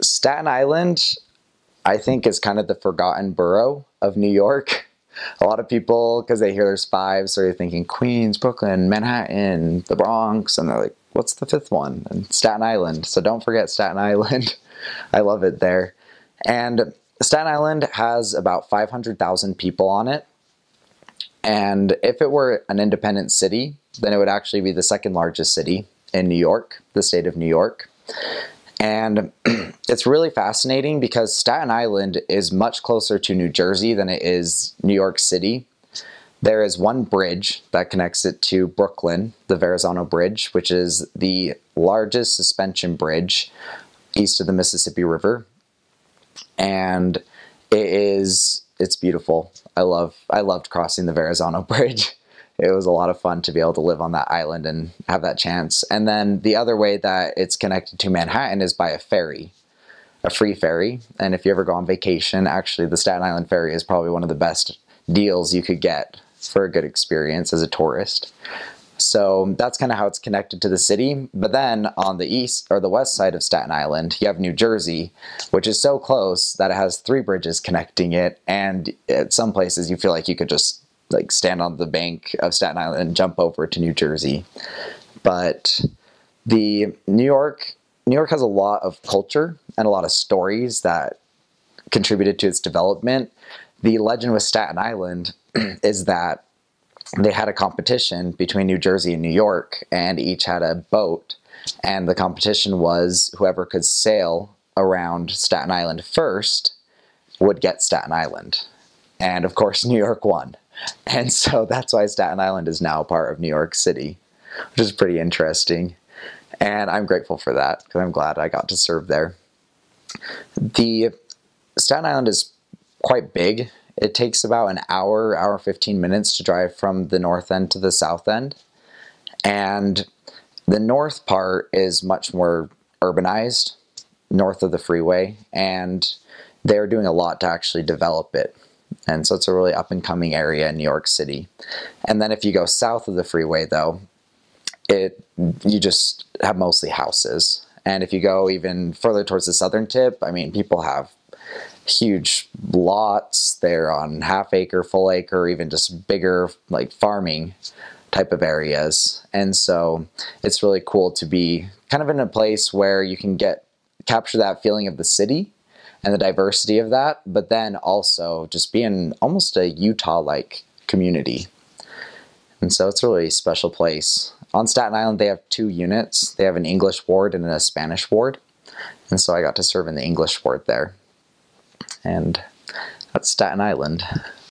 Staten Island, I think, is kind of the forgotten borough of New York. A lot of people, because they hear there's five, so they're thinking Queens, Brooklyn, Manhattan, the Bronx, and they're like, what's the fifth one? And Staten Island. So don't forget Staten Island. I love it there. And Staten Island has about 500,000 people on it. And if it were an independent city, then it would actually be the second largest city in New York, the state of New York. And it's really fascinating because Staten Island is much closer to New Jersey than it is New York City. There is one bridge that connects it to Brooklyn, the Verrazano Bridge, which is the largest suspension bridge east of the Mississippi River. And it's beautiful. I loved crossing the Verrazano Bridge. It was a lot of fun to be able to live on that island and have that chance. And then the other way that it's connected to Manhattan is by a ferry, a free ferry. And if you ever go on vacation, actually the Staten Island ferry is probably one of the best deals you could get for a good experience as a tourist. So that's kind of how it's connected to the city. But then on the east or the west side of Staten Island, you have New Jersey, which is so close that it has three bridges connecting it. And at some places you feel like you could just like stand on the bank of Staten Island and jump over to New Jersey. But the New York has a lot of culture and a lot of stories that contributed to its development. The legend with Staten Island is that they had a competition between New Jersey and New York, and each had a boat. And the competition was whoever could sail around Staten Island first would get Staten Island. And of course, New York won. And so that's why Staten Island is now part of New York City, which is pretty interesting. And I'm grateful for that because I'm glad I got to serve there. The Staten Island is quite big. It takes about an hour 15 minutes to drive from the north end to the south end. And the north part is much more urbanized, north of the freeway, and they're doing a lot to actually develop it. And so it's a really up-and-coming area in New York City. And then if you go south of the freeway, though, you just have mostly houses. And if you go even further towards the southern tip, I mean, people have huge lots. They're on half-acre, full-acre, even just bigger, like farming type of areas. And so it's really cool to be kind of in a place where you can capture that feeling of the city and the diversity of that, but then also just be in almost a Utah-like community. And so it's a really special place. On Staten Island, they have two units. They have an English ward and a Spanish ward. And so I got to serve in the English ward there. And that's Staten Island.